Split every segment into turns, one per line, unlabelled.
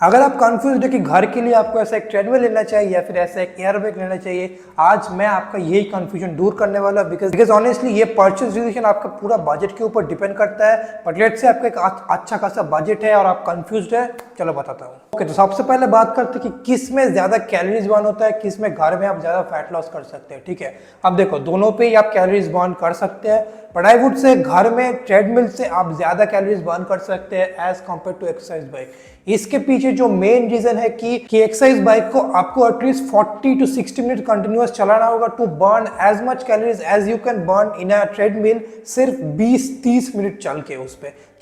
अगर आप कंफ्यूज है कि घर के लिए आपको ऐसा एक ट्रेडमिल लेना चाहिए या फिर ऐसा एक एयरबैग लेना चाहिए, आज मैं आपका यही कंफ्यूजन दूर करने वाला बिकॉज ऑनेस्टली ये परचेज डिसीजन आपका पूरा बजट के ऊपर डिपेंड करता है। बट लेट्स से आपका एक अच्छा खासा बजट है और आप कंफ्यूज है, चलो बताता हूँ। ओके, तो सबसे पहले बात करते हैं कि किस में ज्यादा कैलोरीज बर्न होता है, किस में घर में आप ज्यादा फैट लॉस कर सकते हैं। ठीक है, अब देखो दोनों पे ही आप कैलोरीज बर्न कर सकते हैं, बट आई वुड से घर में ट्रेडमिल से आप ज्यादा कैलोरीज बर्न कर सकते हैं as compare to exercise bike. इसके पीछे जो मेन रीजन है कि एक्सरसाइज बाइक को आपको एटलीस्ट 40 to 60 मिनट कंटिन्यूअस चलाना होगा to burn as much calories as you can burn in a treadmill, सिर्फ 20-30 मिनट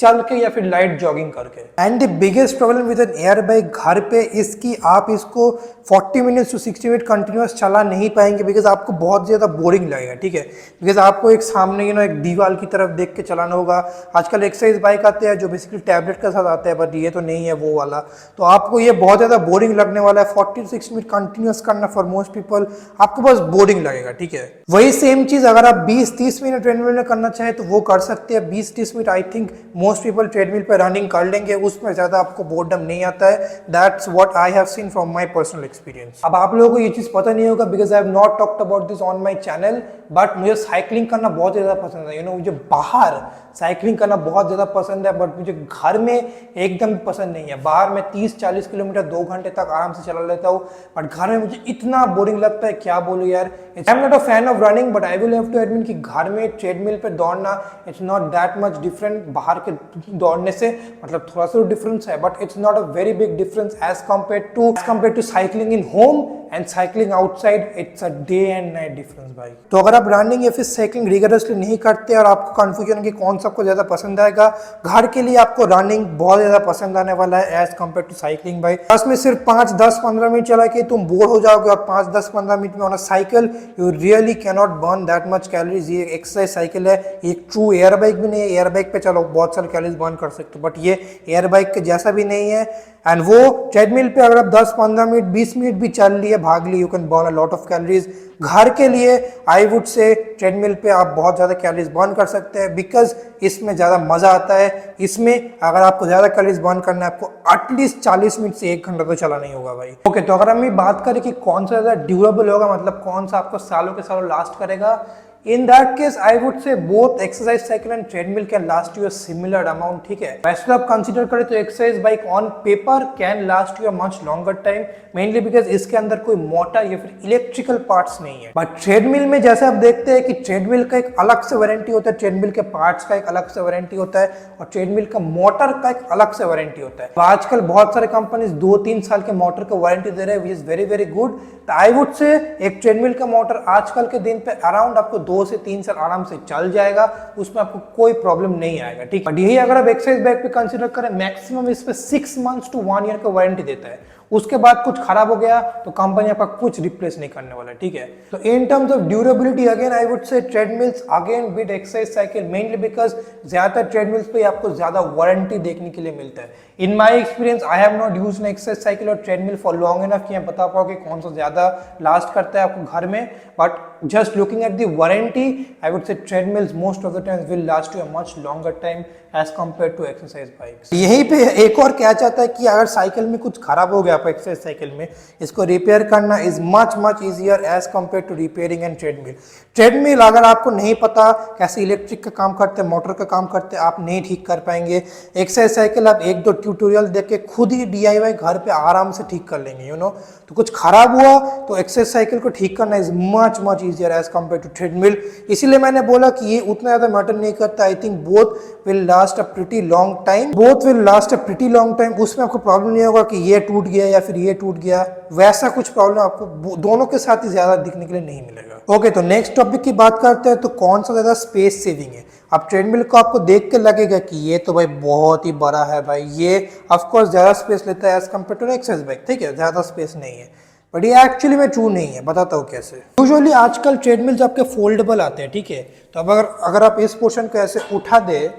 चल के या फिर लाइट जॉगिंग करके। And the biggest problem with an air bike घर पे इसकी आप इसको 40 मिनट to 60 मिनट कंटिन्यूअस चला नहीं पाएंगे बिकॉज आपको बहुत ज्यादा बोरिंग लगेगा। ठीक है, बिकॉज आपको एक सामने एक दीवार की तरफ देख के चलाना होगा। आजकल एक्सरसाइज बाइक आते हैं जो बेसिकली टैबलेट के साथ आते हैं, बट ये तो नहीं है वो वाला, तो आपको ये बहुत ज्यादा बोरिंग लगने वाला है। 40 to 60 मिनट कंटिन्यूअस करना फॉर मोस्ट पीपल आपको बस बोरिंग लगेगा। ठीक है, वही सेम चीज अगर आप 20-30 मिनट ट्रेडमिल में करना चाहे तो वो कर सकते हैं। 20-30 minute I think most people treadmill पे रनिंग कर लेंगे, उसमें ज्यादा आपको बोर्डम नहीं आता है। That's what I have seen from my personal experience. अब आप लोगों को ये चीज पता नहीं होगा because I have not talked about this on my channel, but मुझे साइकिलिंग करना बहुत ज्यादा पसंद है। मुझे बाहर साइकिलिंग करना बहुत ज्यादा पसंद है, बट मुझे घर में एकदम पसंद नहीं है। बाहर में 30-40 किलोमीटर 2 घंटे तक आराम से चला लेता हूँ, बट घर में मुझे इतना बोरिंग लगता है, क्या बोलूं यार। I am not a fan of running, but I will have to admit कि घर में ट्रेडमिल पे दौड़ना it's not that much different बाहर के दौड़ने से। मतलब थोड़ा सा डिफरेंस है, but it's not a very big difference as compare to cycling in home and cycling outside. It's a day and night difference भाई। तो अगर आप रनिंग या फिर साइकिलिंग रिगरसली नहीं करते और आपको कंफ्यूजन है कि कौन सा आपको ज्यादा पसंद आएगा, घर के लिए आपको रनिंग बहुत ज्यादा पसंद आने वाला है एज कंपेयर टू साइकिलिंग भाई। बस में सिर्फ 5-10-15 मिनट चला के तुम बोर हो जाओगे, और 5-10-15 मिनट में on a cycle you really can not burn that much calories. ये एक्सरसाइज साइकिल है, एक ट्रू एयर बाइक भी नहीं है। एयर बाइक पे चलो बहुत सारे कैलोरीज बर्न कर सकते हो, बट ये एयर बाइक के जैसा भी नहीं है। एंड वो ट्रेडमिल पे अगर आप 10-15 मिनट 20 मिनट भी चल लिए भाग लिए, you can burn a lot of calories. घर के लिए आई वुड से ट्रेडमिल पे आप बहुत ज्यादा कैलोरीज बर्न कर सकते हैं बिकॉज इसमें ज्यादा मजा आता है। इसमें अगर आपको ज्यादा कैलोरीज बर्न करना है, आपको एटलीस्ट 40 मिनट से 1 घंटा तो चला नहीं होगा भाई। ओके, तो अगर हम बात करें कि कौन सा ज्यादा ड्यूरेबल होगा, मतलब कौन सा आपको सालों के सालों लास्ट करेगा, in that case I would say both exercise cycle and treadmill can last you a similar amount। ठीक है, वैसे तो आप कंसीडर करें तो exercise bike on paper can last you a much longer time, mainly because इसके अंदर कोई मोटर या फिर इलेक्ट्रिकल पार्ट्स नहीं है। बट ट्रेडमिल में जैसे आप देखते हैं कि ट्रेडमिल का एक अलग से वारंटी होता है, ट्रेडमिल के पार्ट्स का एक अलग से वारंटी होता है, और ट्रेडमिल का मोटर का एक अलग से वारंटी होता है। तो आजकल बहुत सारे कंपनीज 2-3 साल के मोटर का वारंटी दे रहे हैं, which is very very good. तो आई वुड से एक ट्रेडमिल का मोटर आजकल के दिन पे अराउंड आपको 2 से 3 साल आराम से चल जाएगा, उसमें आपको कोई प्रॉब्लम नहीं आएगा। ठीक है, यही अगर आप एक्सरसाइज बाइक पे कंसीडर करें, मैक्सिमम इस पे 6 months to 1 year का वारंटी देता है। उसके बाद कुछ खराब हो गया तो कंपनी आपका कुछ रिप्लेस नहीं करने वाला। ठीक है, तो in terms of durability again I would say treadmills again with exercise cycle, mainly because ज्यादातर ट्रेडमिल्स पे आपको ज्यादा वारंटी देखने के लिए मिलता है। In my experience I have not used an exercise cycle और ट्रेडमिल फॉर लॉन्ग इनफ कि मैं बता पाऊँ कि कौन सा ज्यादा लास्ट करता है आपको घर में, but just looking at the warranty I would say treadmills most of the times will last you a much longer time as compared to exercise bikes। यहीं पे एक और क्या चाहता है कि अगर साइकिल में कुछ खराब हो गया आप एक्सरसाइज साइकिल में, इसको रिपेयर करना is much easier as compare to repairing and treadmill. Treadmill अगर आपको नहीं पता कैसे इलेक्ट्रिक का काम करते हैं, मोटर का काम करते हैं, आप नहीं ठीक कर पाएंगे। एक्सरसाइज साइकिल आप 1-2 ट्यूटोरियल देख के खुद ही DIY घर पे आराम से ठीक कर लेंगे, यू नो। तो कुछ खराब हुआ तो एक्सरसाइज साइकिल को ठीक करना is much easier as compare to treadmill. इसीलिए मैंने बोला कि ये उतना ज्यादा मैटर नहीं करता। I think both will last a pretty long time, उसमें आपको प्रॉब्लम नहीं होगा कि ये टूट गया या फिर ये टूट गया, वैसा कुछ प्रॉब्लम आपको दोनों के साथ ही ज्यादा दिखने के लिए नहीं मिलेगा। ओके, तो नेक्स्ट टॉपिक की बात करते हैं, तो कौन सा ज्यादा स्पेस सेविंग है। अब ट्रेडमिल को आपको देख के लगेगा कि ये तो भाई बहुत ही बड़ा है भाई, ये ऑफकोर्स ज्यादा स्पेस लेता है as compare to exercise bike. ठीक है, ज्यादा स्पेस नहीं है, बट ये एक्चुअली में ट्रू नहीं है, बताता हूँ कैसे। यूजुअली आजकल ट्रेडमिल्स आपके फोल्डेबल आते हैं। ठीक है, तो अब अगर आप इस पोर्शन को ऐसे उठा दे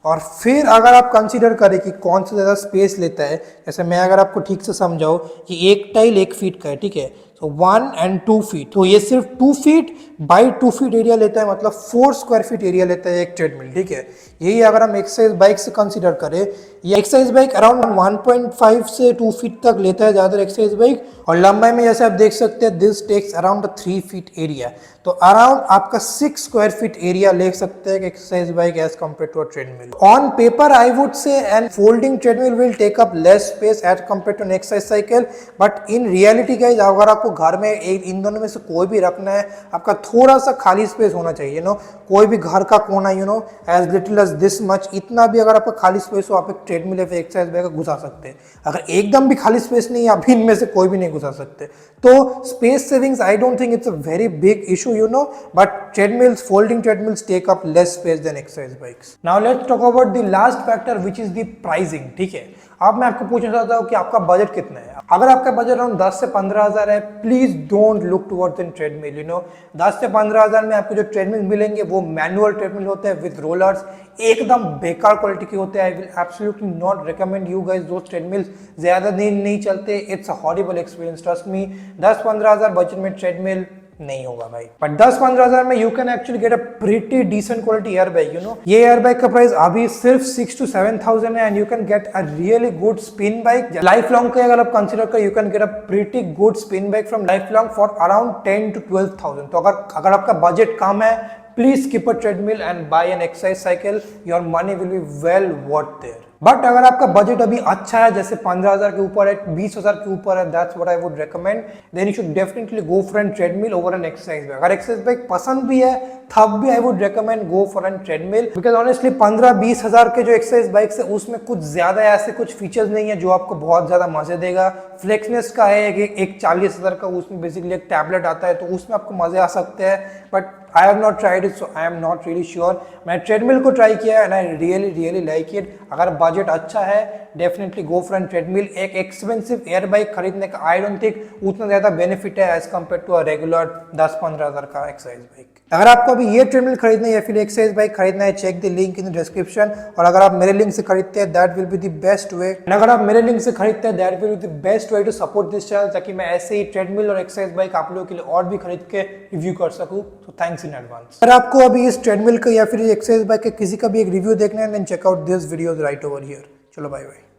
और फिर अगर आप कंसीडर करें कि कौन सा ज़्यादा स्पेस लेता है, जैसे मैं अगर आपको ठीक से समझाऊँ कि एक टाइल 1 फीट का है, ठीक है, सो 1 and 2 फीट, तो ये सिर्फ 2 फीट बाई 2 फीट एरिया लेता है, मतलब 4 स्क्वायर फीट एरिया लेता है एक ट्रेडमिल, ठीक है। यही अगर हम एक्सरसाइज बाइक से कंसीडर करें, ये एक्सरसाइज बाइक अराउंड 1.5 से 2 फीट तक लेता है ज़्यादातर एक्सरसाइज बाइक, और लंबाई में जैसे आप देख सकते हैं this takes around 3 feet area, तो अराउंड आपका 6 स्क्वायर फीट एरिया ले सकते हैं exercise bike as compare to a treadmill. On paper I would say an folding treadmill will take up less space as compare to an exercise cycle, but in reality guys अगर आपको घर में इन दोनों में से कोई भी रखना है, आपका थोड़ा सा खाली स्पेस होना चाहिए, यू नो, कोई भी घर का कोना, you know, as little as this much, इतना भी अगर आपका खाली स्पेस हो, आप एक ट्रेडमिल या फिर एक्सरसाइज बाइक घुसा सकते हैं। अगर एकदम भी खाली स्पेस नहीं है, आप इनमें से कोई भी नहीं घुसा सकते। तो space savings I don't think it's a very big issue, you know, but treadmills, folding treadmills take up less space than exercise bikes. Now let's talk about the last factor which is the pricing, ठीक है। अब मैं आपको पूछना चाहता हूँ कि आपका बजट कितना है। अगर आपका बजट अराउंड 10 से 15 हज़ार है, please don't look towards in treadmill, you know. 10 से 15 हज़ार में आपको जो ट्रेडमिल मिलेंगे वो मैनुअल ट्रेडमिल होते हैं विद रोलर्स, एकदम बेकार क्वालिटी के होते हैं। I will absolutely not recommend you guys those treadmills, ज्यादा दिन नहीं चलते, it's a horrible experience, trust me. 10-15 हज़ार बजट में ट्रेडमिल नहीं होगा भाई, बट 10-15 हज़ार में you can actually get a pretty decent quality air bag, you know. ये एयर बैग का प्राइस अभी सिर्फ 6 to 7,000 है, and you can get a really good spin bike. Lifelong का अगर आप कंसीडर करें, you can get a pretty good spin bike from Lifelong for around 10 to 12,000। तो अगर आपका बजट कम है, please skip a treadmill and bye an exercise cycle, your money will be well worth there. But अगर आपका budget अभी अच्छा है, जैसे 15 हज़ार के ऊपर है, 20 हज़ार के ऊपर है, that's what I would recommend, then you should definitely go for an treadmill over an exercise bike. अगर एक्सरसाइज बाइक पसंद भी है तब भी I would recommend go for an treadmill, because honestly 15-20 हज़ार के जो एक्सरसाइज बाइक्स है उसमें कुछ ज्यादा ऐसे कुछ फीचर्स नहीं है जो आपको बहुत ज्यादा मजे देगा। फ्लेक्सनेस का है कि एक 40 हज़ार का उसमें बेसिकली एक टैबलेट आता है, तो उसमें आपको मजे आ सकते हैं, but I have not tried it, so I am not really sure. मैं ट्रेडमिल को ट्राई किया and I really like it. अगर बजट अच्छा है, definitely go for an treadmill. एक एक्सपेंसिव एयर बाइक खरीदने का आई डोंट थिंक उतना ज्यादा बेनिफिट है as compare to a regular 10-15 हज़ार का एक्सरसाइज बाइक। अगर आपको अभी ये ट्रेडमिल खरीदना है या फिर एक्सरसाइज बाइक खरीदना है, check the link in the description. और अगर आप मेरे लिंक से खरीदते हैं, that will be the best way. And अगर आप मेरे लिंक से खरीदते हैं, that will be the best way to support this channel, ताकि मैं ऐसे ही ट्रेडमिल और एक्सरसाइज बाइक आप लोगों के लिए और भी खरीद के रिव्यू कर सकूं। तो थैंक्स इन एडवांस। अगर आपको अभी इस ट्रेडमिल का या फिर एक्सरसाइज बाइक के किसी का भी एक रिव्यू देखना है, then check out this videos right over here. चलो बाय बाय।